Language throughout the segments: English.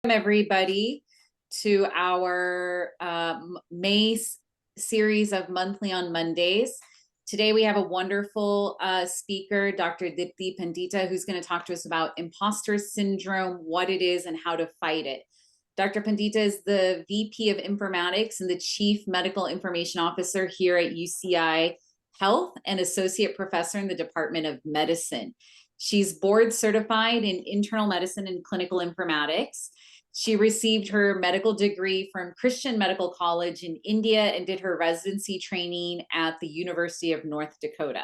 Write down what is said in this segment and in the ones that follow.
Everybody to our May series of Monthly on Mondays. Today we have a wonderful speaker, Dr. Deepti Pandita, who's going to talk to us about imposter syndrome, what it is, and how to fight it. Dr. Pandita is the VP of Informatics and the Chief Medical Information Officer here at UCI Health and Associate Professor in the Department of Medicine. She's board certified in internal medicine and clinical informatics. She received her medical degree from Christian Medical College in India and did her residency training at the University of North Dakota.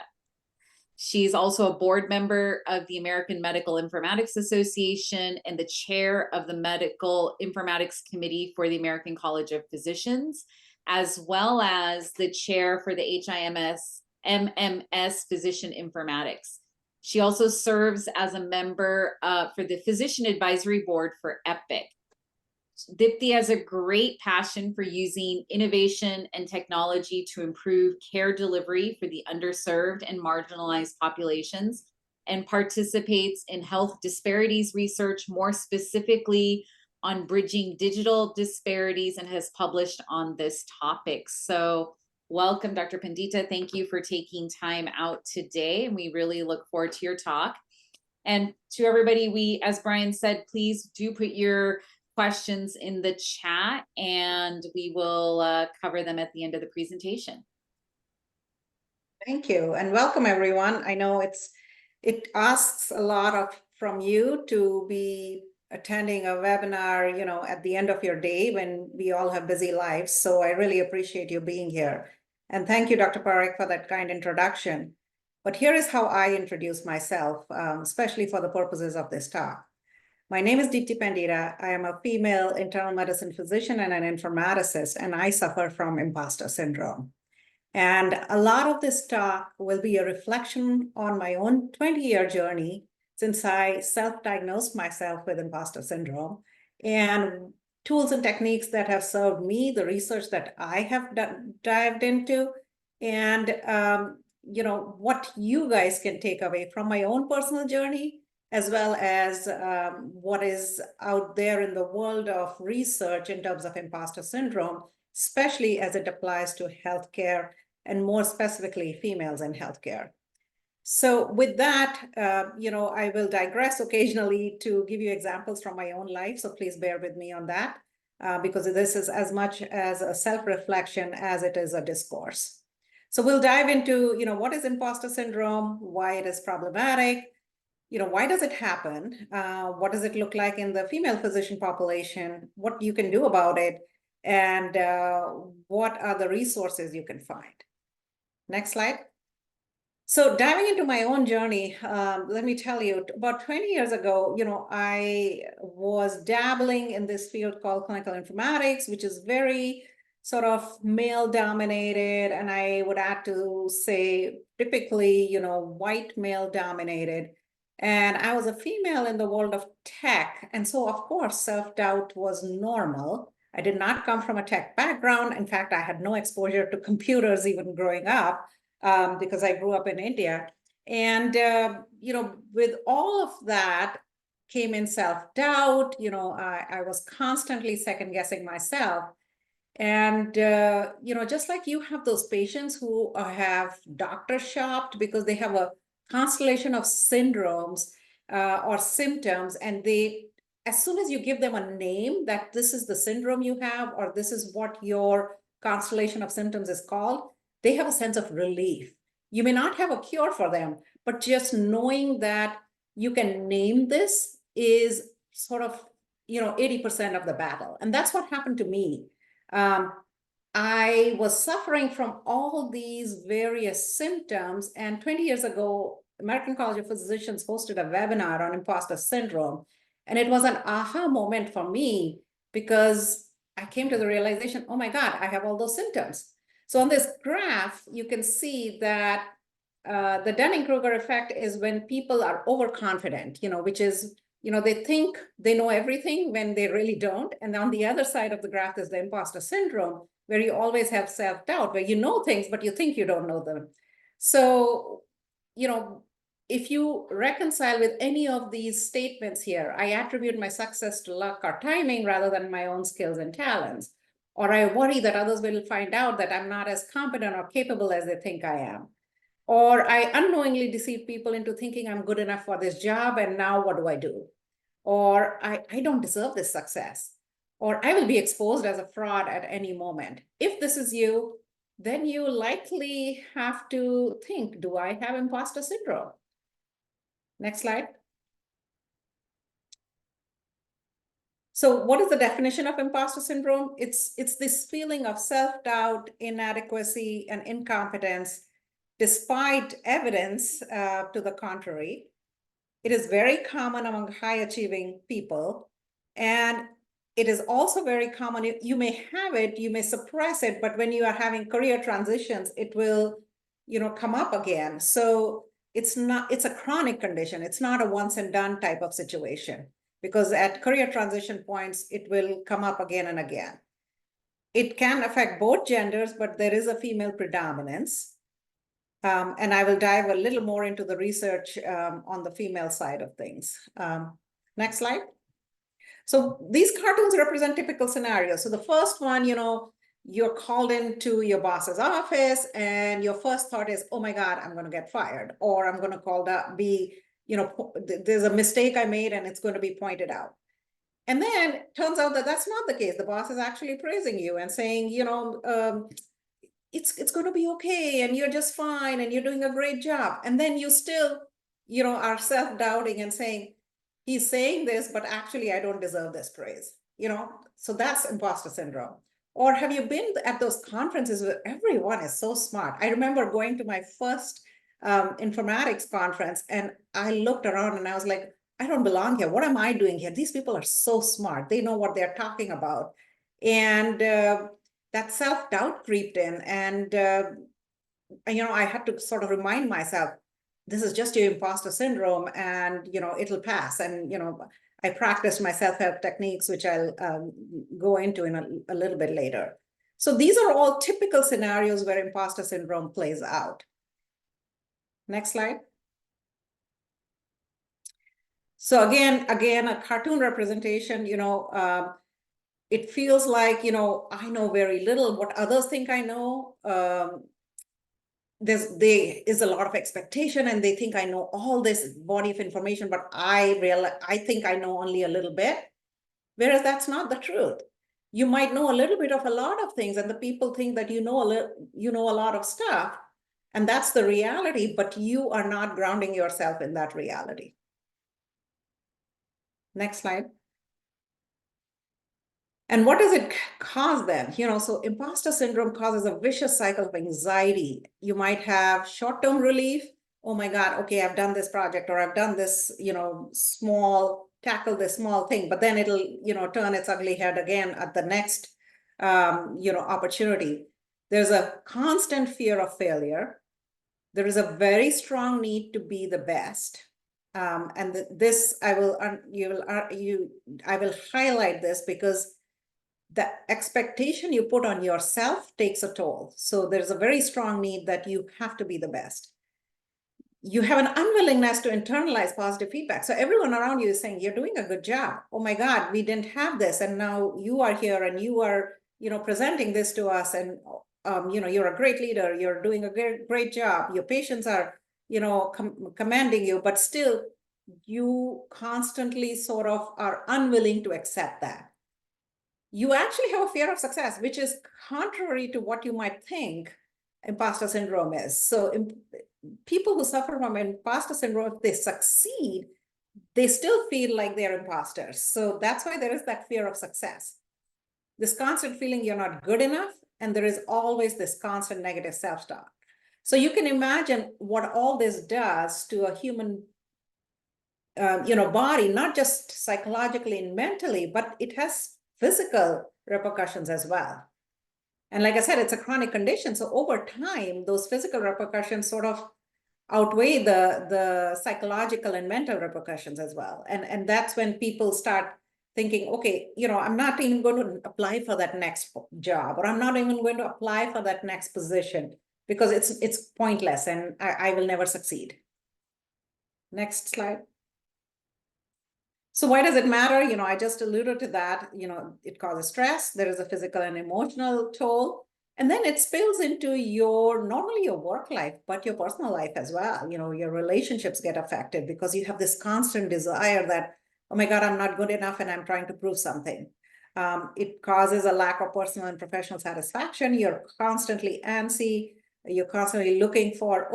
She's also a board member of the American Medical Informatics Association and the chair of the Medical Informatics Committee for the American College of Physicians, as well as the chair for the MMS Physician Informatics. She also serves as a member for the Physician Advisory Board for EPIC. Deepti has a great passion for using innovation and technology to improve care delivery for the underserved and marginalized populations, and participates in health disparities research, more specifically on bridging digital disparities, and has published on this topic. So welcome, Dr. Pandita. Thank you for taking time out today, and we really look forward to your talk. And to everybody, as Brian said, please do put your questions in the chat and we will cover them at the end of the presentation. Thank you and welcome everyone. I know it asks a lot from you to be attending a webinar, at the end of your day when we all have busy lives. So I really appreciate you being here. And thank you, Dr. Parekh, for that kind introduction. But here is how I introduce myself, especially for the purposes of this talk. My name is Deepti Pandita. I am a female internal medicine physician and an informaticist, and I suffer from imposter syndrome. And a lot of this talk will be a reflection on my own 20-year journey since I self-diagnosed myself with imposter syndrome, and tools and techniques that have served me, the research that I have dived into, and what you guys can take away from my own personal journey, as well as what is out there in the world of research in terms of imposter syndrome, especially as it applies to healthcare and more specifically females in healthcare. So with that, I will digress occasionally to give you examples from my own life. So please bear with me on that, because this is as much as a self-reflection as it is a discourse. So we'll dive into, what is imposter syndrome, why it is problematic, why does it happen? What does it look like in the female physician population? What you can do about it? And what are the resources you can find? Next slide. So diving into my own journey, let me tell you, about 20 years ago, I was dabbling in this field called clinical informatics, which is very sort of male dominated. And I would add to say typically, white male dominated. And I was a female in the world of tech. And so, of course, self-doubt was normal. I did not come from a tech background. In fact, I had no exposure to computers even growing up because I grew up in India. And, with all of that came in self-doubt. I was constantly second-guessing myself. And, just like you have those patients who have doctor shopped because they have a constellation of syndromes or symptoms, and as soon as you give them a name that this is the syndrome you have, or this is what your constellation of symptoms is called, they have a sense of relief. You may not have a cure for them, but just knowing that you can name this is sort of, 80% of the battle. And that's what happened to me. I was suffering from all these various symptoms, and 20 years ago, American College of Physicians hosted a webinar on imposter syndrome, and it was an aha moment for me because I came to the realization, oh my God, I have all those symptoms. So on this graph, you can see that the Dunning-Kruger effect is when people are overconfident, which is, they think they know everything when they really don't. And on the other side of the graph is the imposter syndrome, where you always have self-doubt, where you know things, but you think you don't know them. So, if you reconcile with any of these statements here, I attribute my success to luck or timing rather than my own skills and talents, or I worry that others will find out that I'm not as competent or capable as they think I am, or I unknowingly deceive people into thinking I'm good enough for this job, and now what do I do? Or I don't deserve this success, or I will be exposed as a fraud at any moment. If this is you, then you likely have to think, do I have imposter syndrome? Next slide. So what is the definition of imposter syndrome? It's this feeling of self-doubt, inadequacy, and incompetence, despite evidence to the contrary. It is very common among high-achieving people, and it is also very common. You may have it, you may suppress it, but when you are having career transitions, it will, come up again. So it's a chronic condition. It's not a once and done type of situation, because at career transition points, it will come up again and again. It can affect both genders, but there is a female predominance. And I will dive a little more into the research on the female side of things. Next slide. So these cartoons represent typical scenarios. So the first one, you're called into your boss's office and your first thought is, oh my God, I'm going to get fired, or I'm going to there's a mistake I made and it's going to be pointed out. And then turns out that that's not the case. The boss is actually praising you and saying, it's going to be okay, and you're just fine, and you're doing a great job. And then you still, are self-doubting and saying, he's saying this, but actually I don't deserve this praise, so that's imposter syndrome. Or have you been at those conferences where everyone is so smart? I remember going to my first informatics conference, and I looked around and I was like, I don't belong here. What am I doing here? These people are so smart. They know what they're talking about. And that self-doubt creeped in, and I had to sort of remind myself, this is just your imposter syndrome, and it'll pass. And I practiced my self-help techniques, which I'll go into in a little bit later. So these are all typical scenarios where imposter syndrome plays out. Next slide. So again, a cartoon representation, it feels like, I know very little. What others think I know, there is a lot of expectation, and they think I know all this body of information, but I think I know only a little bit, whereas that's not the truth. You might know a little bit of a lot of things, and the people think that you know a lot of stuff, and that's the reality, but you are not grounding yourself in that reality. Next slide. And what does it cause then? So imposter syndrome causes a vicious cycle of anxiety. You might have short-term relief. Oh my God, okay, I've done this project, or I've done this, tackle this small thing, but then it'll, turn its ugly head again at the next, opportunity. There's a constant fear of failure. There is a very strong need to be the best. And this, I will highlight this because the expectation you put on yourself takes a toll. So there's a very strong need that you have to be the best. You have an unwillingness to internalize positive feedback. So everyone around you is saying, you're doing a good job. Oh my God, we didn't have this. And now you are here and you are, presenting this to us. And, you're a great leader. You're doing a great job. Your patients are, commending you, but still you constantly sort of are unwilling to accept that. You actually have a fear of success, which is contrary to what you might think imposter syndrome is. So people who suffer from imposter syndrome, if they succeed, they still feel like they're imposters. So that's why there is that fear of success. This constant feeling you're not good enough, and there is always this constant negative self-talk. So you can imagine what all this does to a human body, not just psychologically and mentally, but it has physical repercussions as well. And like I said, it's a chronic condition. So over time, those physical repercussions sort of outweigh the psychological and mental repercussions as well. And that's when people start thinking, okay, I'm not even going to apply for that next job, or I'm not even going to apply for that next position because it's pointless and I will never succeed. Next slide. So why does it matter? I just alluded to that. It causes stress. There is a physical and emotional toll. And then it spills into not only your work life, but your personal life as well. Your relationships get affected because you have this constant desire that, oh my God, I'm not good enough and I'm trying to prove something. It causes a lack of personal and professional satisfaction. You're constantly antsy. You're constantly looking for,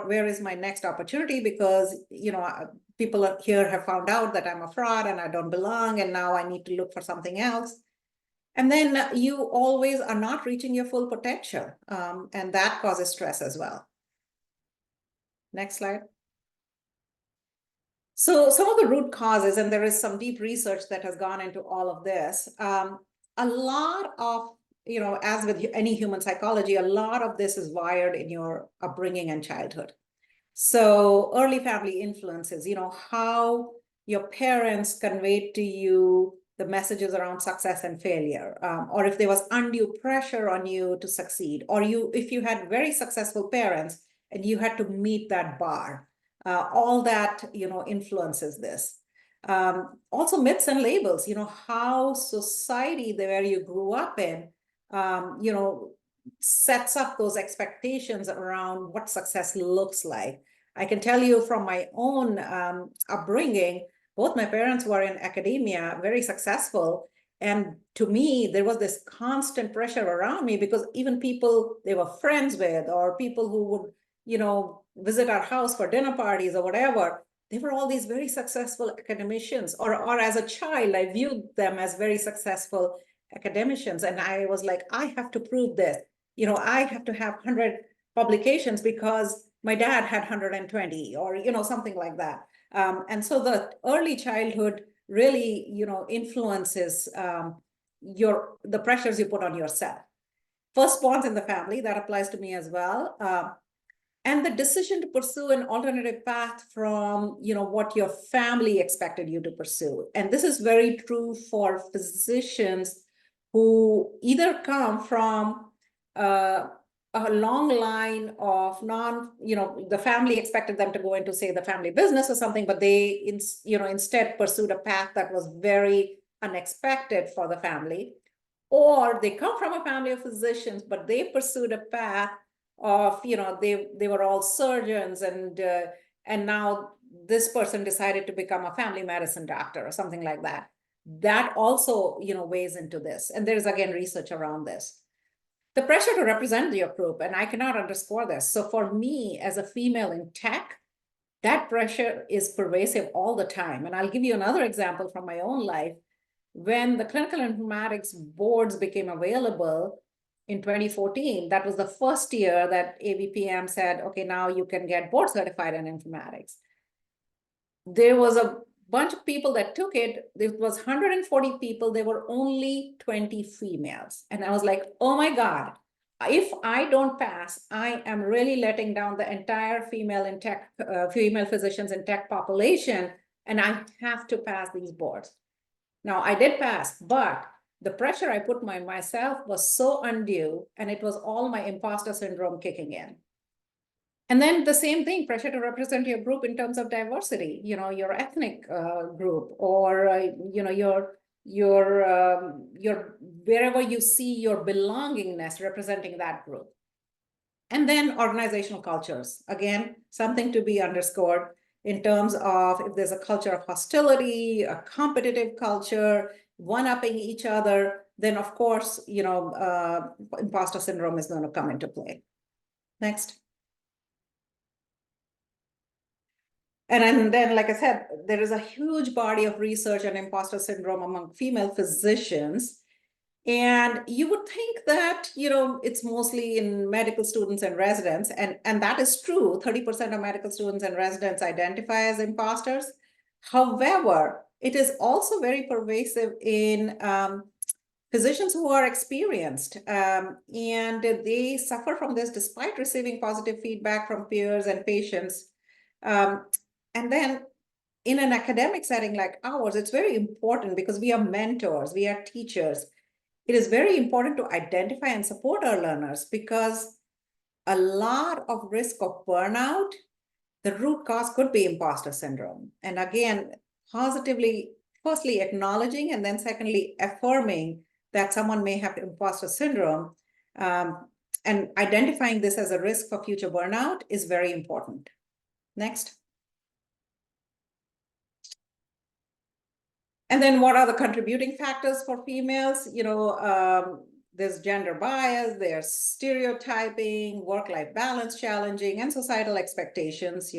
where is my next opportunity? Because, people here have found out that I'm a fraud and I don't belong, and now I need to look for something else. And then you always are not reaching your full potential, and that causes stress as well. Next slide. So some of the root causes, and there is some deep research that has gone into all of this. A lot of, as with any human psychology, a lot of this is wired in your upbringing and childhood. So early family influences, how your parents conveyed to you the messages around success and failure, or if there was undue pressure on you to succeed, or if you had very successful parents and you had to meet that bar, all that, influences this. Also myths and labels, how society where you grew up in, sets up those expectations around what success looks like. I can tell you from my own upbringing, both my parents were in academia, very successful. And to me, there was this constant pressure around me because even people they were friends with, or people who would, visit our house for dinner parties or whatever, they were all these very successful academicians, or as a child, I viewed them as very successful academicians. And I was like, I have to prove this. I have to have 100 publications because my dad had 120, or, something like that. And so the early childhood really, influences the pressures you put on yourself. Firstborns in the family, that applies to me as well. And the decision to pursue an alternative path from, what your family expected you to pursue. And this is very true for physicians who either come from a long line of the family expected them to go into, say, the family business or something, but they, instead pursued a path that was very unexpected for the family. Or they come from a family of physicians, but they pursued a path of, they were all surgeons, and now this person decided to become a family medicine doctor or something like that. That also, weighs into this. And there's, again, research around this. The pressure to represent your group, and I cannot underscore this. So for me, as a female in tech, that pressure is pervasive all the time. And I'll give you another example from my own life. When the clinical informatics boards became available in 2014, that was the first year that ABPM said, okay, now you can get board certified in informatics. There was a bunch of people that took it. There was 140 people. There were only 20 females. And I was like, oh my God, if I don't pass, I am really letting down the entire female in tech, female physicians in tech population, and I have to pass these boards. Now, I did pass, but the pressure I put on myself was so undue, and it was all my imposter syndrome kicking in. And then the same thing, pressure to represent your group in terms of diversity, your ethnic group, or, your wherever you see your belongingness representing that group. And then organizational cultures, again, something to be underscored in terms of if there's a culture of hostility, a competitive culture, one-upping each other, then of course, imposter syndrome is going to come into play. Next. And then, like I said, there is a huge body of research on imposter syndrome among female physicians. And you would think that, it's mostly in medical students and residents, and that is true. 30% of medical students and residents identify as imposters. However, it is also very pervasive in physicians who are experienced, and they suffer from this despite receiving positive feedback from peers and patients. And then in an academic setting like ours, it's very important because we are mentors, we are teachers. It is very important to identify and support our learners because a lot of risk of burnout, the root cause could be imposter syndrome. And again, positively, firstly, acknowledging, and then secondly, affirming that someone may have imposter syndrome, and identifying this as a risk for future burnout is very important. Next. And then what are the contributing factors for females? There's gender bias, there's stereotyping, work-life balance challenging, and societal expectations.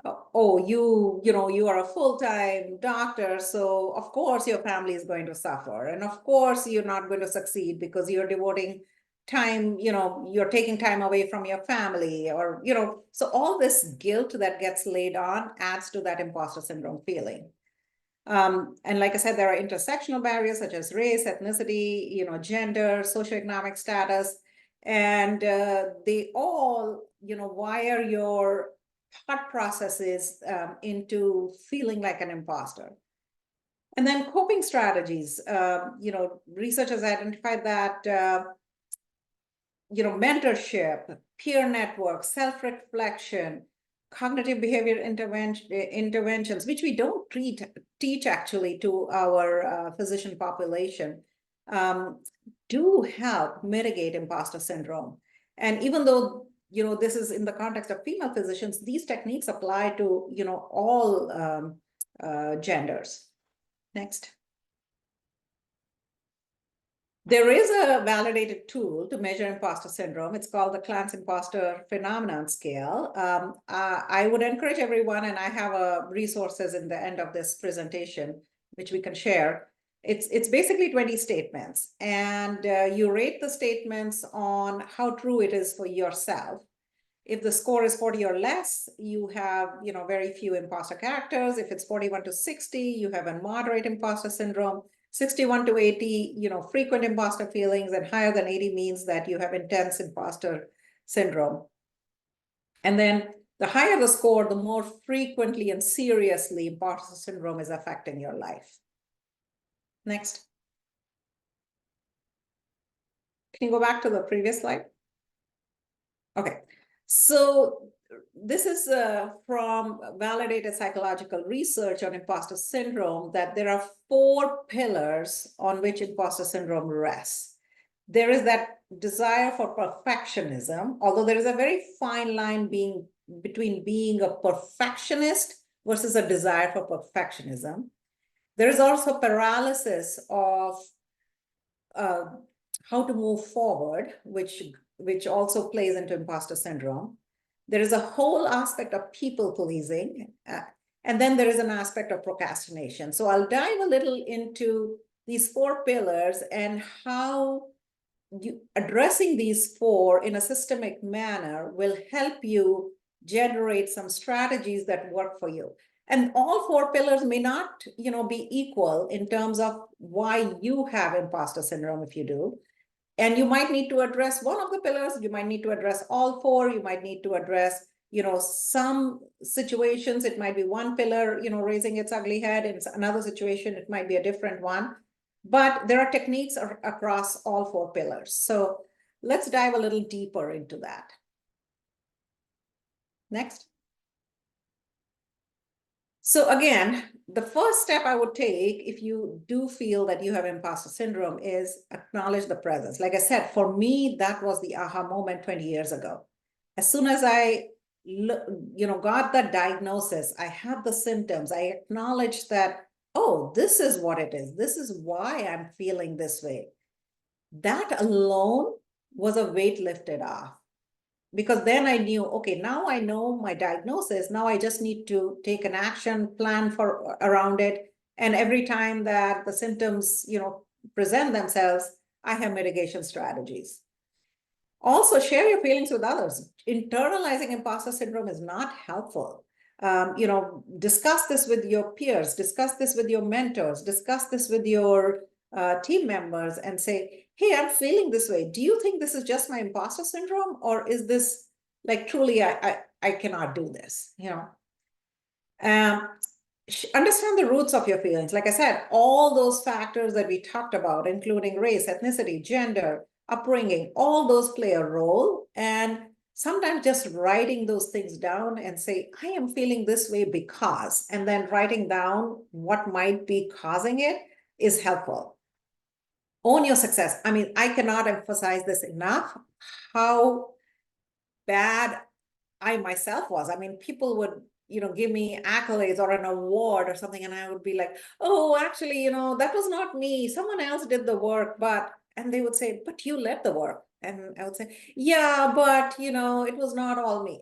Oh, you are a full-time doctor, so of course your family is going to suffer, and of course you're not going to succeed because you're devoting time, you're taking time away from your family, or so all this guilt that gets laid on adds to that imposter syndrome feeling. And like I said, there are intersectional barriers such as race, ethnicity, gender, socioeconomic status, and they all, wire your thought processes into feeling like an imposter. And then coping strategies, research has identified that, mentorship, peer network, self-reflection, cognitive behavior interventions, which we don't teach actually to our physician population, do help mitigate imposter syndrome. And even though this is in the context of female physicians, these techniques apply to all genders. Next. There is a validated tool to measure imposter syndrome. It's called the Clance Imposter Phenomenon Scale. I would encourage everyone, and I have resources in the end of this presentation, which we can share. It's basically 20 statements, and you rate the statements on how true it is for yourself. If the score is 40 or less, you have very few imposter characters. If it's 41 to 60, you have a moderate imposter syndrome. 61 to 80, frequent imposter feelings, and higher than 80 means that you have intense imposter syndrome. And then the higher the score, the more frequently and seriously imposter syndrome is affecting your life. Next. Can you go back to the previous slide? Okay. So this is from validated psychological research on imposter syndrome, that there are 4 pillars on which imposter syndrome rests. There is that desire for perfectionism, although there is a very fine line between being a perfectionist versus a desire for perfectionism. There is also paralysis of how to move forward, which also plays into imposter syndrome. There is a whole aspect of people pleasing, and then there is an aspect of procrastination. So I'll dive a little into these 4 pillars and how addressing these 4 in a systemic manner will help you generate some strategies that work for you. And all 4 pillars may not, be equal in terms of why you have imposter syndrome if you do. And you might need to address one of the pillars, you might need to address all 4, you might need to address, some situations, it might be one pillar, raising its ugly head. In another situation, it might be a different one. But there are techniques across all 4 pillars. So let's dive a little deeper into that. Next. So again, the first step I would take if you do feel that you have imposter syndrome is acknowledge the presence. Like I said, for me, that was the aha moment 20 years ago. As soon as I got the diagnosis, I had the symptoms, I acknowledged that, oh, this is what it is. This is why I'm feeling this way. That alone was a weight lifted off. Because then I knew, okay, now I know my diagnosis. Now I just need to take an action plan around it. And every time that the symptoms, present themselves, I have mitigation strategies. Also, share your feelings with others. Internalizing imposter syndrome is not helpful. Discuss this with your peers, discuss this with your mentors, discuss this with your team members, and say, hey, I'm feeling this way. Do you think this is just my imposter syndrome? Or is this like truly I cannot do this? Understand the roots of your feelings. Like I said, all those factors that we talked about, including race, ethnicity, gender, upbringing, all those play a role. And sometimes just writing those things down and say, I am feeling this way because, and then writing down what might be causing it is helpful. Own your success. I mean, I cannot emphasize this enough, how bad I myself was. I mean, people would, give me accolades or an award or something, and I would be like, oh, actually, that was not me. Someone else did the work, and they would say, but you led the work. And I would say, yeah, but, it was not all me.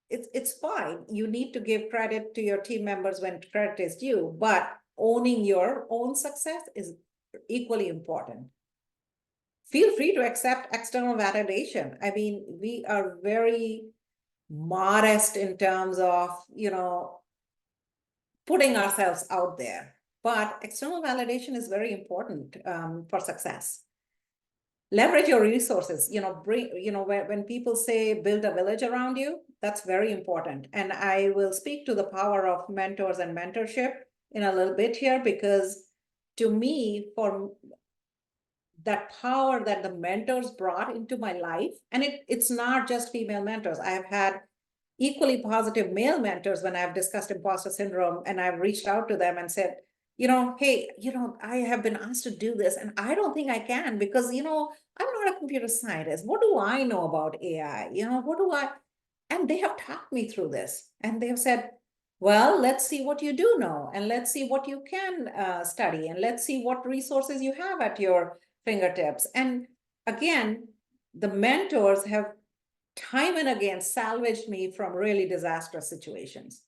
It's fine. You need to give credit to your team members when credit is due, but owning your own success is equally important. Feel free to accept external validation. I mean, we are very modest in terms of, putting ourselves out there, but external validation is very important for success. Leverage your resources, when people say build a village around you, that's very important. And I will speak to the power of mentors and mentorship in a little bit here, because to me, for that power that the mentors brought into my life, and it's not just female mentors. I have had equally positive male mentors when I've discussed imposter syndrome, and I've reached out to them and said, hey, I have been asked to do this and I don't think I can, because, I'm not a computer scientist. What do I know about AI? What do I, and they have talked me through this, and they have said, well, let's see what you do know, and let's see what you can study, and let's see what resources you have at your fingertips. And again, the mentors have time and again salvaged me from really disastrous situations.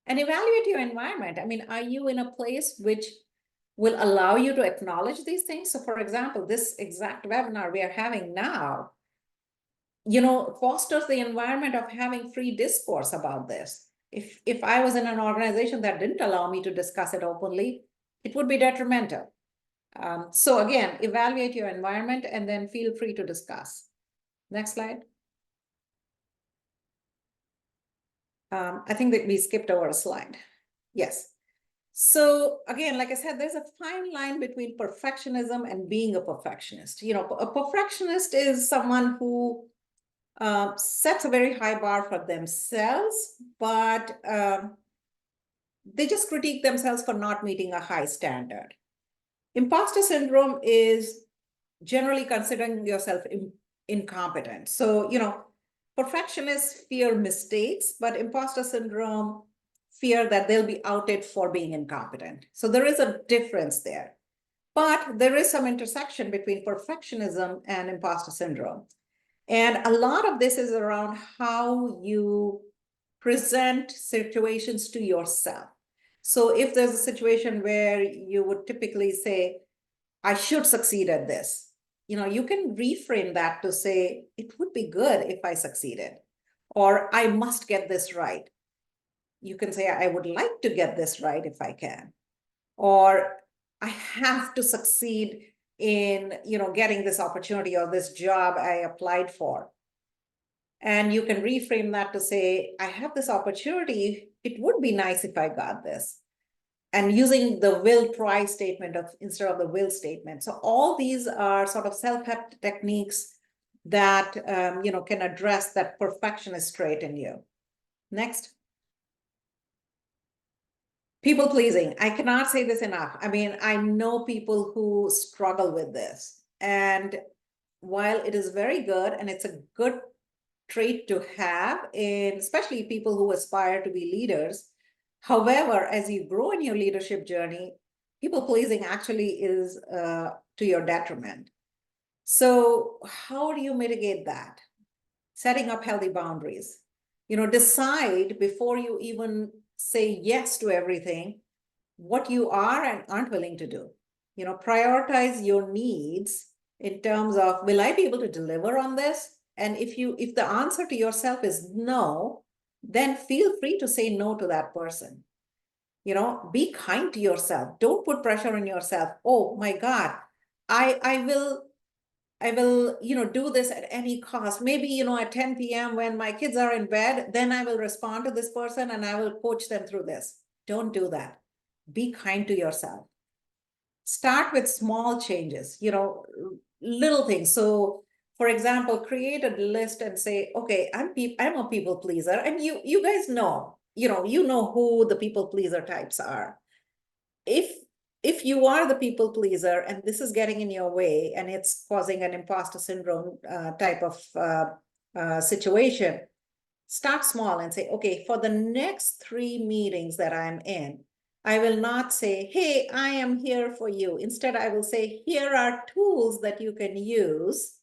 And evaluate your environment. I mean, are you in a place which will allow you to acknowledge these things? So for example, this exact webinar we are having now, fosters the environment of having free discourse about this. If I was in an organization that didn't allow me to discuss it openly, it would be detrimental. So again, evaluate your environment and then feel free to discuss. Next slide. I think that we skipped over a slide. Yes. So again, like I said, there's a fine line between perfectionism and being a perfectionist. A perfectionist is someone who sets a very high bar for themselves, but they just critique themselves for not meeting a high standard. Imposter syndrome is generally considering yourself incompetent. So, perfectionists fear mistakes, but imposter syndrome fear that they'll be outed for being incompetent. So there is a difference there. But there is some intersection between perfectionism and imposter syndrome. And a lot of this is around how you present situations to yourself. So if there's a situation where you would typically say, I should succeed at this, you can reframe that to say, it would be good if I succeeded, or I must get this right. You can say, I would like to get this right if I can, or I have to succeed in, getting this opportunity or this job I applied for. And you can reframe that to say, I have this opportunity. It would be nice if I got this. And using the will try statement instead of the will statement. So all these are sort of self-help techniques that can address that perfectionist trait in you. Next. People pleasing. I cannot say this enough. I mean, I know people who struggle with this. And while it is very good and it's a good trait to have, especially people who aspire to be leaders, however, as you grow in your leadership journey, people pleasing actually is to your detriment. So how do you mitigate that? Setting up healthy boundaries. Decide before you even say yes to everything, what you are and aren't willing to do. Prioritize your needs in terms of, will I be able to deliver on this? And if the answer to yourself is no, then feel free to say no to that person. Be kind to yourself. Don't put pressure on yourself. Oh my God, I will, do this at any cost. Maybe, at 10 p.m. when my kids are in bed, then I will respond to this person and I will coach them through this. Don't do that. Be kind to yourself. Start with small changes, little things. So For example, create a list and say, okay, I'm a people pleaser, and you guys know, you know who the people pleaser types are. If you are the people pleaser and this is getting in your way and it's causing an imposter syndrome type of situation, start small and say, okay, for the next 3 meetings that I'm in, I will not say, hey, I am here for you. Instead, I will say, here are tools that you can use,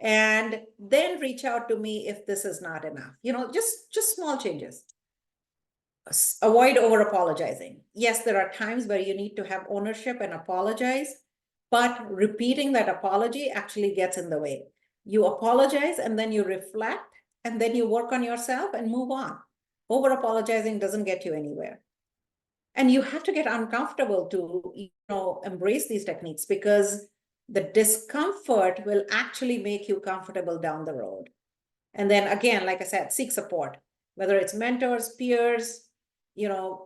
and then reach out to me if this is not enough. Just small changes. Avoid over apologizing. Yes, there are times where you need to have ownership and apologize, but repeating that apology actually gets in the way. You apologize and then you reflect and then you work on yourself and move on. Over apologizing doesn't get you anywhere. And you have to get uncomfortable to, embrace these techniques, because the discomfort will actually make you comfortable down the road. And then again, like I said, seek support, whether it's mentors, peers,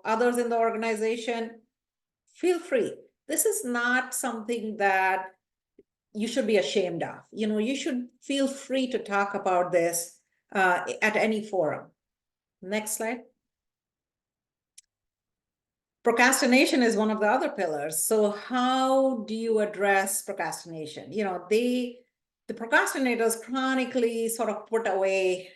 others in the organization. Feel free. This is not something that you should be ashamed of. You should feel free to talk about this at any forum. Next slide. Procrastination is one of the other pillars. So how do you address procrastination? The procrastinators chronically sort of put away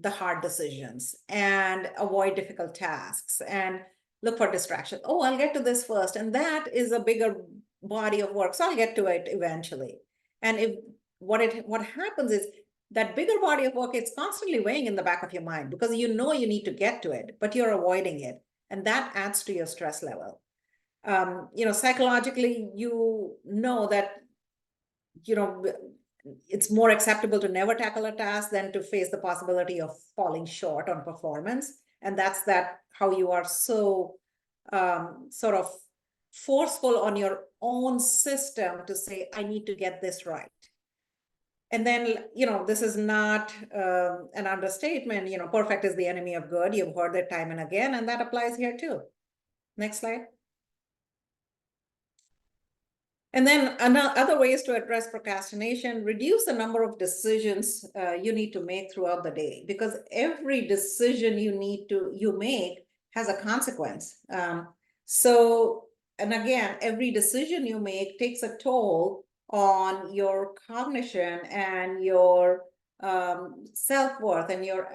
the hard decisions and avoid difficult tasks and look for distraction. Oh, I'll get to this first. And that is a bigger body of work, so I'll get to it eventually. And if what happens is that bigger body of work, it's constantly weighing in the back of your mind, because you need to get to it, but you're avoiding it. And that adds to your stress level. Psychologically, that, it's more acceptable to never tackle a task than to face the possibility of falling short on performance. And that's how you are so sort of forceful on your own system to say, I need to get this right. And then, this is not an understatement, perfect is the enemy of good. You've heard that time and again, and that applies here too. Next slide. And then other ways to address procrastination: reduce the number of decisions you need to make throughout the day, because every decision you make has a consequence. And again, every decision you make takes a toll on your cognition and your self-worth and your,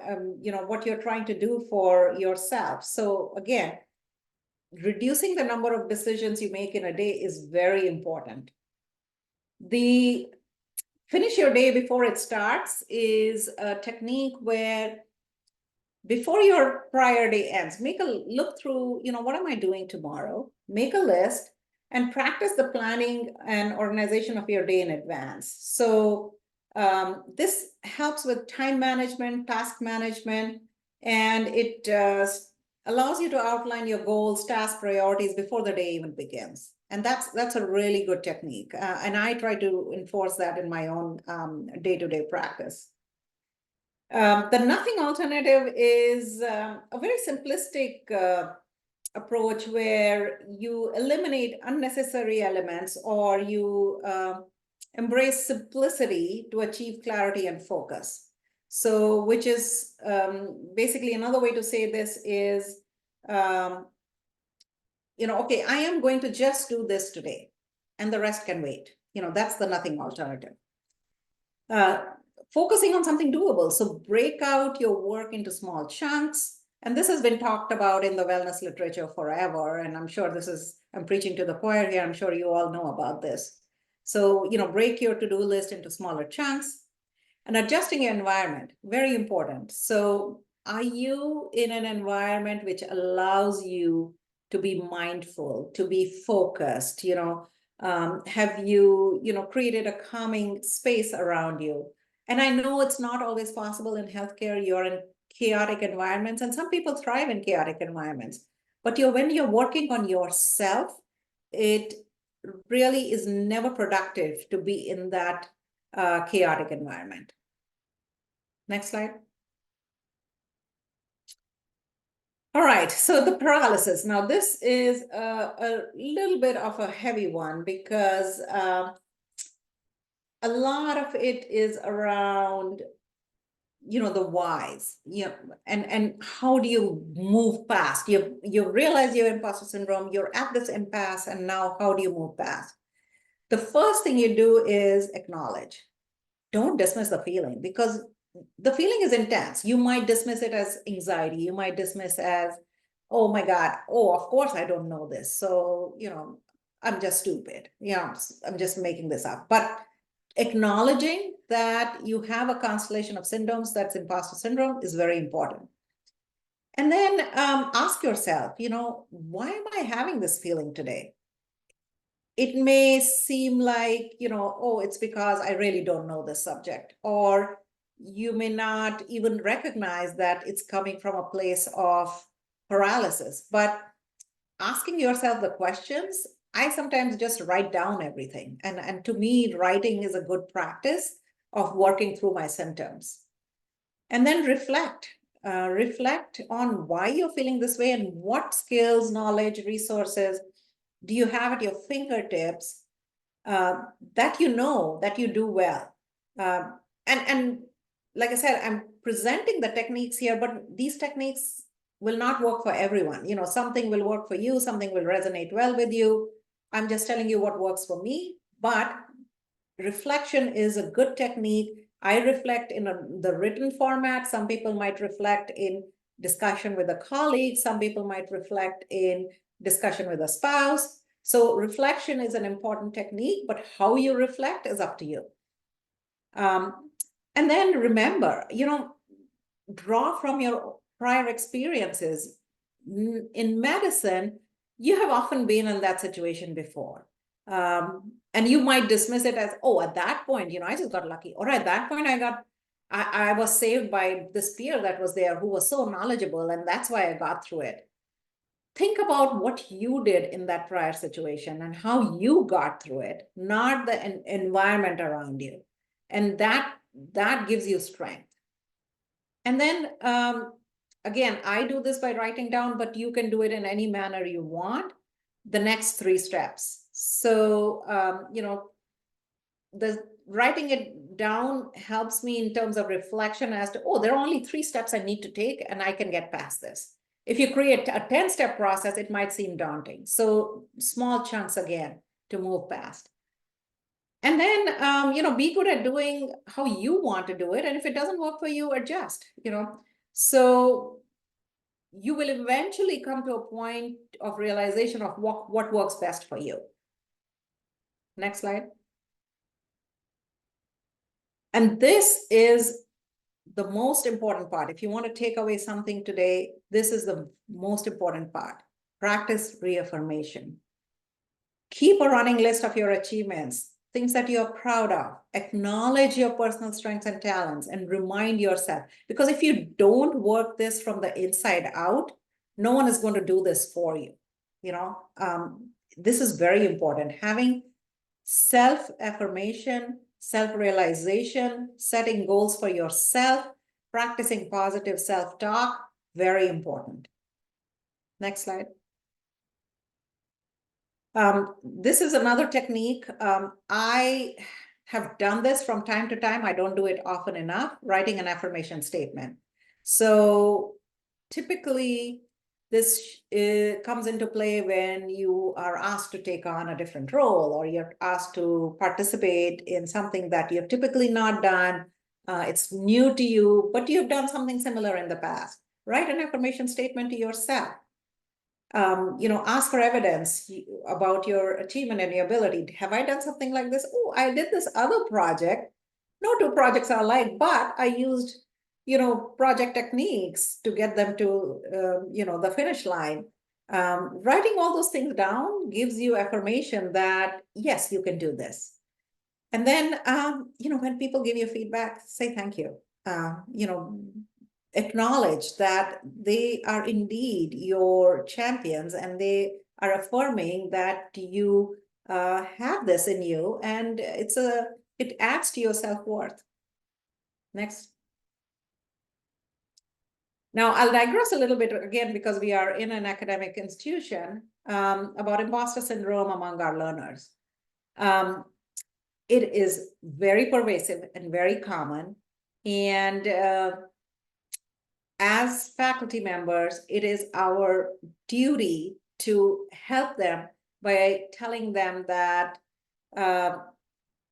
what you're trying to do for yourself. So again, reducing the number of decisions you make in a day is very important. The finish your day before it starts is a technique where, before your prior day ends, make a look through, what am I doing tomorrow? Make a list and practice the planning and organization of your day in advance. So this helps with time management, task management, and it allows you to outline your goals, tasks, priorities before the day even begins. And that's a really good technique. And I try to enforce that in my own day-to-day practice. The nothing alternative is a very simplistic approach where you eliminate unnecessary elements, or you embrace simplicity to achieve clarity and focus. So, which is basically, another way to say this is, okay, I am going to just do this today and the rest can wait. That's the nothing alternative. Focusing on something doable. So break out your work into small chunks. And this has been talked about in the wellness literature forever. And I'm sure I'm preaching to the choir here. I'm sure you all know about this. So, break your to-do list into smaller chunks. And adjusting your environment, very important. So are you in an environment which allows you to be mindful, to be focused? Have you, created a calming space around you? And I know it's not always possible in healthcare. You're in chaotic environments, and some people thrive in chaotic environments. But when you're working on yourself, it really is never productive to be in that chaotic environment. Next slide. All right, so the paralysis. Now, this is a little bit of a heavy one, because a lot of it is around, the whys, and how do you move past? You realize you're imposter syndrome, you're at this impasse, and now how do you move past? The first thing you do is acknowledge. Don't dismiss the feeling, because the feeling is intense. You might dismiss it as anxiety. You might dismiss as, oh my God, oh, of course I don't know this. So, I'm just stupid. I'm just making this up. But acknowledging that you have a constellation of symptoms, that's imposter syndrome, is very important. And then ask yourself, why am I having this feeling today? It may seem like, oh, it's because I really don't know this subject. Or you may not even recognize that it's coming from a place of paralysis. But asking yourself the questions, I sometimes just write down everything. And to me, writing is a good practice of working through my symptoms. And then reflect. Reflect on why you're feeling this way and what skills, knowledge, resources do you have at your fingertips that that you do well. And like I said, I'm presenting the techniques here, but these techniques will not work for everyone. Something will work for you, something will resonate well with you. I'm just telling you what works for me, but reflection is a good technique. I reflect in the written format. Some people might reflect in discussion with a colleague. Some people might reflect in discussion with a spouse. So reflection is an important technique, but how you reflect is up to you. And then remember, draw from your prior experiences. In medicine, you have often been in that situation before. And you might dismiss it as, oh, at that point, I just got lucky. Or at that point, I was saved by this peer that was there who was so knowledgeable, and that's why I got through it. Think about what you did in that prior situation and how you got through it, not the environment around you. And that gives you strength. And then, again, I do this by writing down, but you can do it in any manner you want. The next 3 steps. So, the writing it down helps me in terms of reflection as to, oh, there are only 3 steps I need to take and I can get past this. If you create a 10-step process, it might seem daunting. So small chunks again to move past. And then, be good at doing how you want to do it. And if it doesn't work for you, adjust, So you will eventually come to a point of realization of what works best for you. Next slide. And this is the most important part. If you want to take away something today, this is the most important part. Practice reaffirmation. Keep a running list of your achievements, things that you're proud of. Acknowledge your personal strengths and talents and remind yourself. Because if you don't work this from the inside out, no one is going to do this for you. This is very important. Having self-affirmation, self-realization, setting goals for yourself, practicing positive self-talk, very important. Next slide. This is another technique. I have done this from time to time. I don't do it often enough, writing an affirmation statement. So typically, this comes into play when you are asked to take on a different role, or you're asked to participate in something that you've typically not done. It's new to you, but you've done something similar in the past. Write an affirmation statement to yourself. Ask for evidence about your achievement and your ability. Have I done something like this? Oh, I did this other project. No 2 projects are alike, but I used, project techniques to get them to, the finish line. Writing all those things down gives you affirmation that, yes, you can do this. And then, when people give you feedback, say thank you. Acknowledge that they are indeed your champions and they are affirming that you have this in you, and it adds to your self-worth. Next. Now, I'll digress a little bit again because we are in an academic institution about imposter syndrome among our learners. it is very pervasive and very common. And as faculty members, it is our duty to help them by telling them that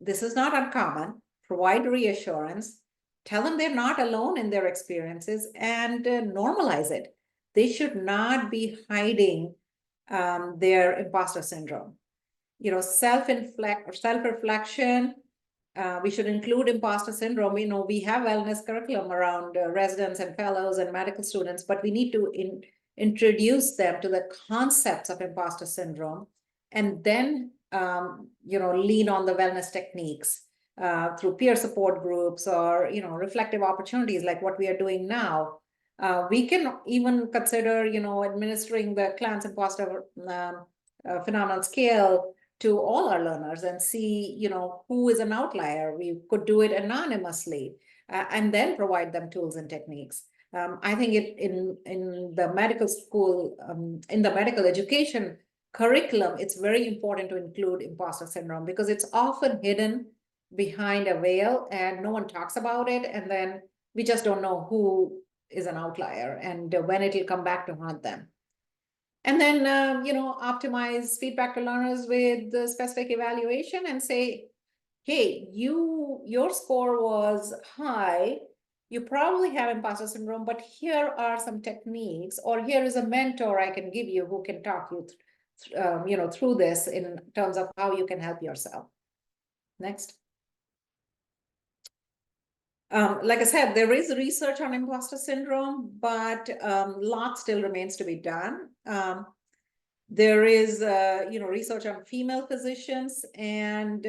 this is not uncommon, provide reassurance, tell them they're not alone in their experiences, and normalize it. They should not be hiding their imposter syndrome. You know, self-reflection. We should include imposter syndrome. You know, we have wellness curriculum around residents and fellows and medical students, but we need to introduce them to the concepts of imposter syndrome, and then you know, lean on the wellness techniques through peer support groups or, you know, reflective opportunities like what we are doing now. We can even consider, you know, administering the Clance imposter phenomenon scale to all our learners and see, you know, who is an outlier. We could do it anonymously and then provide them tools and techniques. I think in the medical school, in the medical education curriculum, it's very important to include imposter syndrome because it's often hidden behind a veil and no one talks about it. And then we just don't know who is an outlier and when it will come back to haunt them. And then, you know, optimize feedback to learners with the specific evaluation and say, hey, your score was high. You probably have imposter syndrome, but here are some techniques, or here is a mentor I can give you who can talk you, you know, through this in terms of how you can help yourself. Next. Like I said, there is research on imposter syndrome, but lot still remains to be done. There is, you know, research on female physicians, and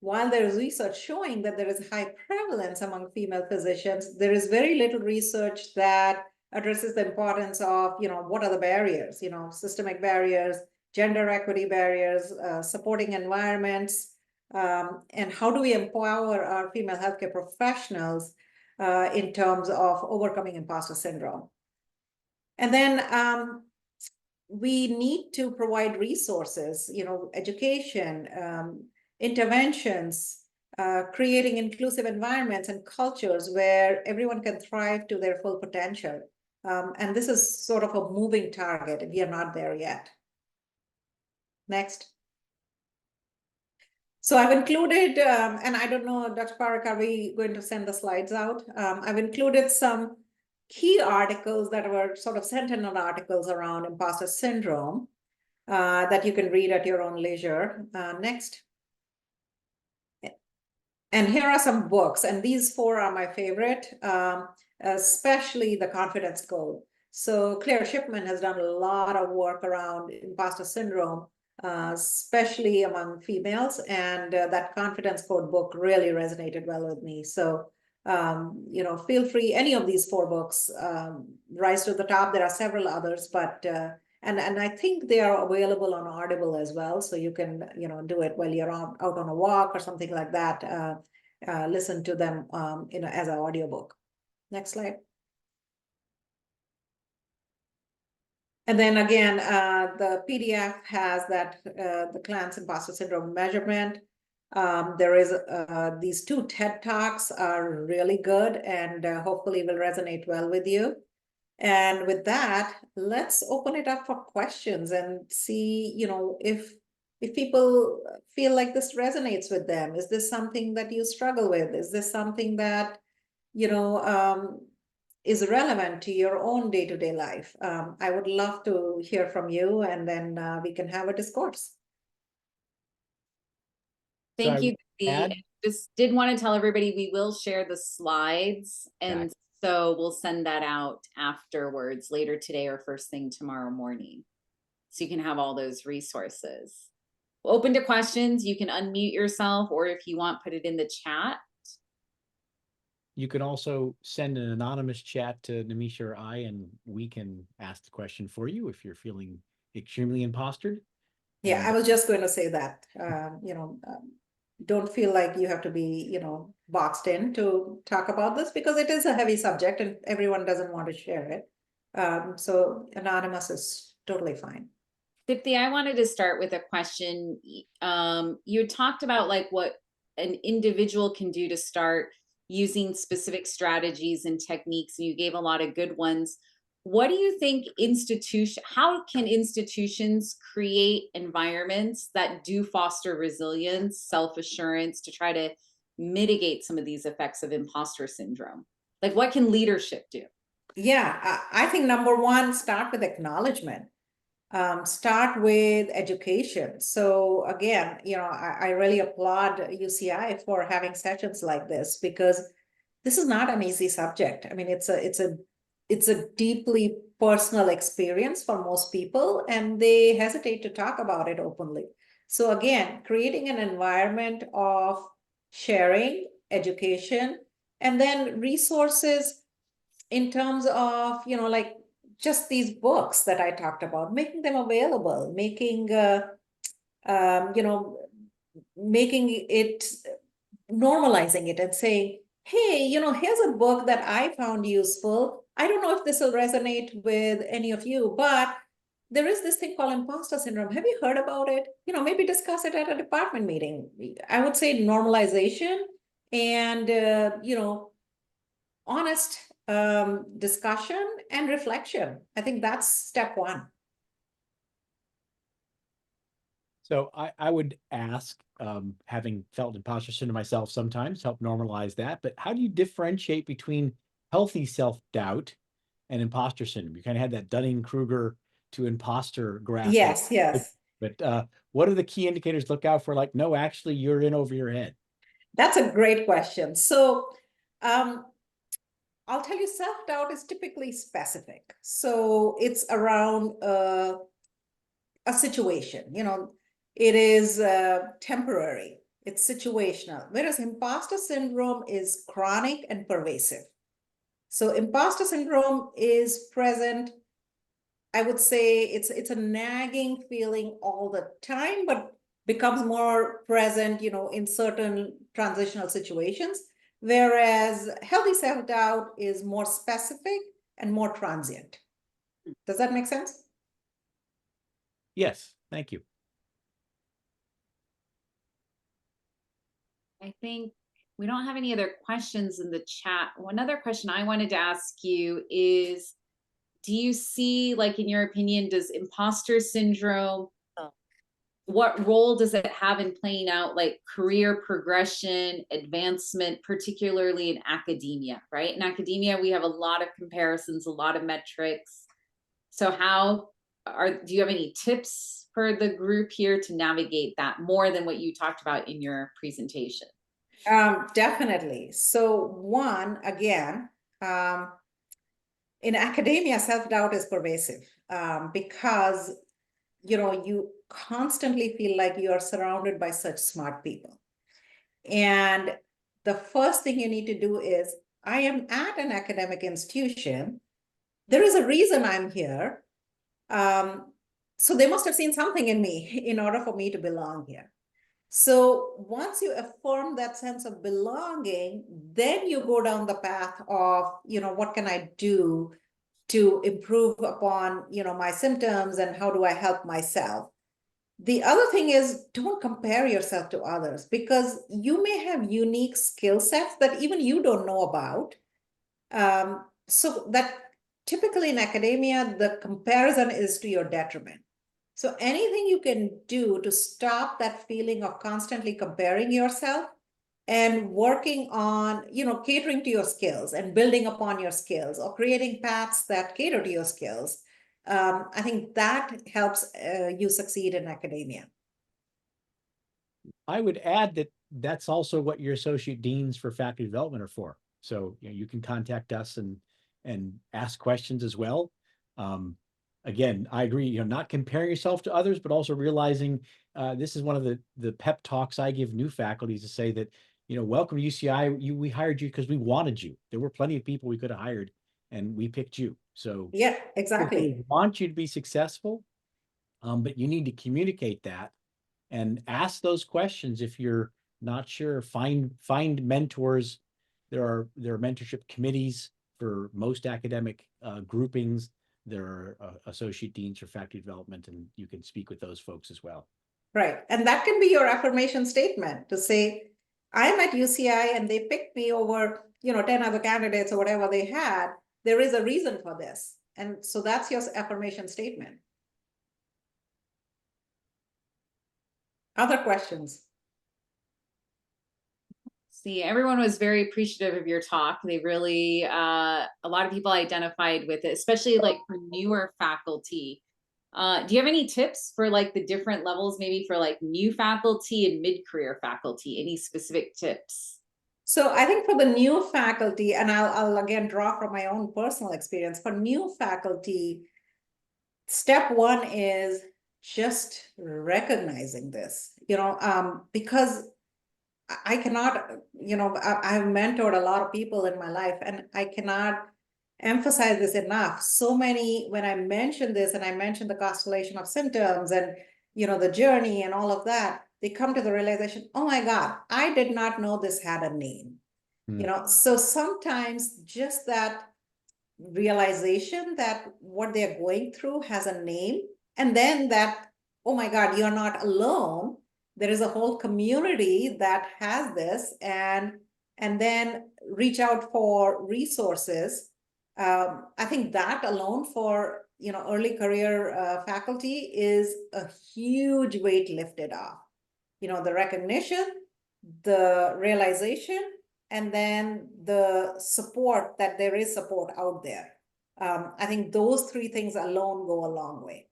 while there is research showing that there is high prevalence among female physicians, there is very little research that addresses the importance of, you know, what are the barriers, you know, systemic barriers, gender equity barriers, supporting environments, and how do we empower our female healthcare professionals in terms of overcoming imposter syndrome. And then we need to provide resources, you know, education, interventions, creating inclusive environments and cultures where everyone can thrive to their full potential. And this is sort of a moving target. We are not there yet. Next. So I've included, and I don't know, Dr. Parekh, are we going to send the slides out? I've included some key articles that were sort of sentinel articles around imposter syndrome that you can read at your own leisure. Next. And here are some books, and these four are my favorite, especially the Confidence Code. So Claire Shipman has done a lot of work around imposter syndrome, especially among females, and that Confidence Code book really resonated well with me. So, you know, feel free, any of these four books rise to the top. There are several others, but and I think they are available on Audible as well, so you can, you know, do it while you're out on a walk or something like that. Listen to them, you know, as an audiobook. Next slide. And then again, the PDF has that the Clance imposter syndrome measurement. There is these two TED Talks are really good and hopefully will resonate well with you. And with that, let's open it up for questions and see, you know, if people feel like this resonates with them. Is this something that you struggle with? Is this something that, you know, is relevant to your own day-to-day life? I would love to hear from you, and then we can have a discourse. Thank you, Deepti. Just did want to tell everybody we will share the slides, and so we'll send that out afterwards, later today or first thing tomorrow morning. So you can have all those resources. We'll open to questions. You can unmute yourself, or if you want, put it in the chat. You can also send an anonymous chat to Nimisha or I, and we can ask the question for you if you're feeling extremely impostered. Yeah, and I was just going to say that, you know, don't feel like you have to be, you know, boxed in to talk about this, because it is a heavy subject and everyone doesn't want to share it. So anonymous is totally fine. Deepti, I wanted to start with a question. You talked about like what an individual can do to start using specific strategies and techniques, and you gave a lot of good ones. What do you think how can institutions create environments that do foster resilience, self-assurance to try to mitigate some of these effects of imposter syndrome? Like, what can leadership do? Yeah, I think number one, start with acknowledgement. Start with education. So again, I really applaud UCI for having sessions like this, because this is not an easy subject. I mean, it's a deeply personal experience for most people, and they hesitate to talk about it openly. So again, creating an environment of sharing, education, and then resources in terms of, like just these books that I talked about, making them available, um, you know, making it, normalizing it and saying, hey, here's a book that I found useful. I don't know if this will resonate with any of you, but there is this thing called imposter syndrome. Have you heard about it? Maybe discuss it at a department meeting. I would say normalization and, honest discussion and reflection. I think that's step one. So I would ask, having felt imposter syndrome myself sometimes, help normalize that, but how do you differentiate between healthy self-doubt and imposter syndrome? You kind of had that Dunning-Kruger to imposter graph. Yes. But what are the key indicators to look out for? Like, no, actually, you're in over your head. That's a great question. So I'll tell you, self-doubt is typically specific. So it's around a situation, it is temporary, it's situational, whereas imposter syndrome is chronic and pervasive. So imposter syndrome is present, I would say it's a nagging feeling all the time, but becomes more present, in certain transitional situations. Whereas healthy self-doubt is more specific and more transient. Does that make sense? Yes, thank you. I think we don't have any other questions in the chat. One other question I wanted to ask you is, do you see, like, in your opinion, does imposter syndrome, what role does it have in playing out like career progression, advancement, particularly in academia, right? In academia, we have a lot of comparisons, a lot of metrics. So do you have any tips for the group here to navigate that more than what you talked about in your presentation? Definitely. So one, again, in academia, self-doubt is pervasive, because you constantly feel like you are surrounded by such smart people. And the first thing you need to do is, I am at an academic institution. There is a reason I'm here. So they must have seen something in me in order for me to belong here. So once you affirm that sense of belonging, then you go down the path of, what can I do to improve upon, my symptoms, and how do I help myself? The other thing is, don't compare yourself to others, because you may have unique skill sets that even you don't know about. So that typically in academia, the comparison is to your detriment. So anything you can do to stop that feeling of constantly comparing yourself and working on, catering to your skills and building upon your skills, or creating paths that cater to your skills, I think that helps you succeed in academia. I would add that that's also what your associate deans for faculty development are for. So you can contact us and ask questions as well. Again, I agree, not comparing yourself to others, but also realizing this is one of the pep talks I give new faculty, to say that, welcome to UCI. We hired you because we wanted you. There were plenty of people we could have hired, and we picked you. So yeah, exactly. We want you to be successful, but you need to communicate that and ask those questions. If you're not sure, find mentors. There are mentorship committees for most academic groupings. There are associate deans for faculty development, and you can speak with those folks as well. Right. And that can be your affirmation statement, to say, I'm at UCI and they picked me over, 10 other candidates or whatever they had, there is a reason for this. And so that's your affirmation statement. Other questions? See, everyone was very appreciative of your talk. They really, a lot of people identified with it, especially like for newer faculty. Do you have any tips for like the different levels, maybe for like new faculty and mid-career faculty? Any specific tips? So I think for the new faculty, and I'll again draw from my own personal experience, for new faculty, step one is just recognizing this, because I cannot, I've mentored a lot of people in my life, and I cannot emphasize this enough. So many, when I mention this and I mention the constellation of symptoms and, the journey and all of that, they come to the realization, oh my God, I did not know this had a name. So sometimes just that realization that what they're going through has a name, and then that, oh my God, you're not alone. There is a whole community that has this, and then reach out for resources. I think that alone for early career faculty is a huge weight lifted off. The recognition, the realization, and then the support, that there is support out there. I think those three things alone go a long way.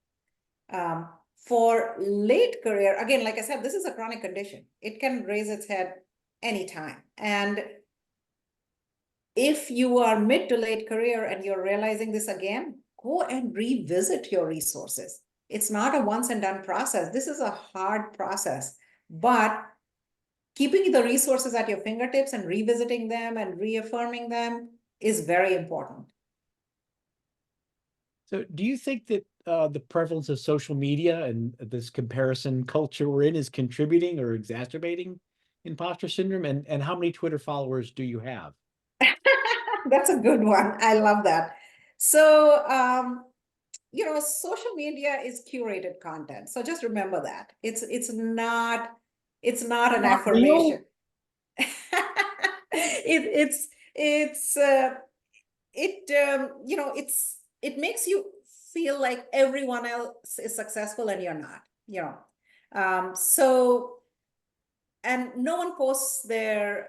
For late career, again, like I said, this is a chronic condition. It can raise its head anytime. And if you are mid to late career and you're realizing this again, go and revisit your resources. It's not a once and done process. This is a hard process, but keeping the resources at your fingertips and revisiting them and reaffirming them is very important. So do you think that the prevalence of social media and this comparison culture we're in is contributing or exacerbating imposter syndrome? And how many Twitter followers do you have? That's a good one. I love that. So, social media is curated content. So just remember that it's not an Not real? affirmation. It makes you feel like everyone else is successful and you're not. So, and no one posts their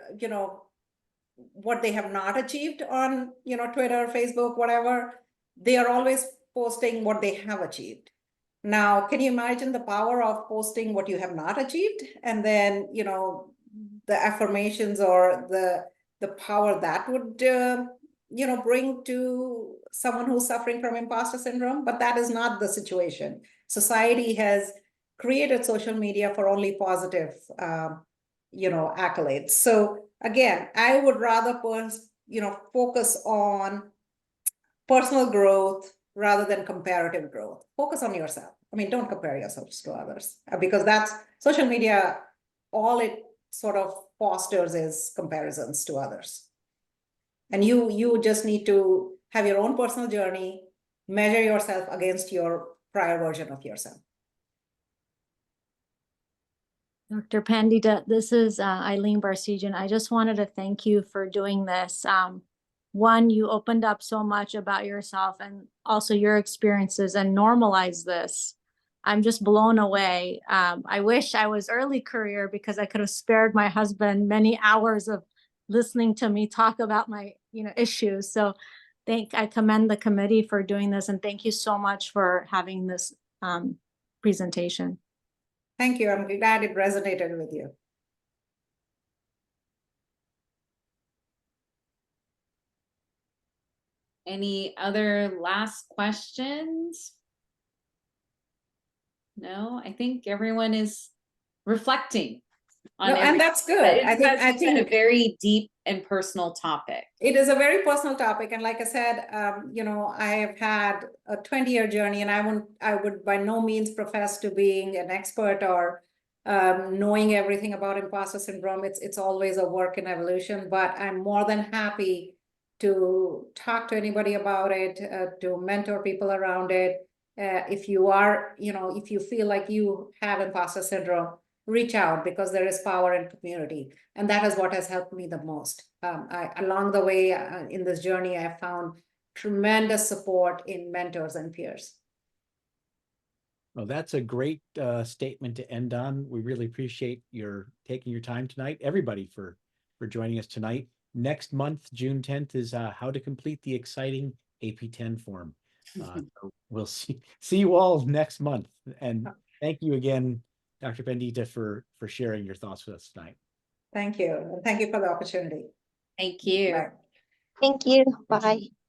what they have not achieved on Twitter, Facebook, whatever. They are always posting what they have achieved. Now, can you imagine the power of posting what you have not achieved, and then the affirmations or the power that would bring to someone who's suffering from imposter syndrome? But that is not the situation. Society has created social media for only positive accolades. So again, I would rather focus on personal growth rather than comparative growth. Focus on yourself. I mean, don't compare yourselves to others, because that's social media. All it sort of fosters is comparisons to others. And you just need to have your own personal journey, measure yourself against your prior version of yourself. Dr. Pandita, this is Eileen Barsegian. I just wanted to thank you for doing this. One, you opened up so much about yourself and also your experiences and normalized this. I'm just blown away. I wish I was early career, because I could have spared my husband many hours of listening to me talk about my issues. So I commend the committee for doing this, and thank you so much for having this presentation. Thank you. I'm glad it resonated with you. Any other last questions? No, I think everyone is reflecting on and that's good. I think a very deep and personal topic. It is a very personal topic, and like I said, I have had a 20-year journey, and I would by no means profess to being an expert or knowing everything about imposter syndrome. It's always a work in evolution, but I'm more than happy to talk to anybody about it, to mentor people around it. If you are, if you feel like you have imposter syndrome, reach out, because there is power in community. And that is what has helped me the most. Along the way in this journey, I found tremendous support in mentors and peers. Well, that's a great statement to end on. We really appreciate your taking your time tonight, everybody, for joining us tonight. Next month, June 10th, is how to complete the exciting AP10 form. So we'll see you all next month. And thank you again, Dr. Pandita, for sharing your thoughts with us tonight. Thank you. And thank you for the opportunity. Thank you. Bye. Thank you. Bye.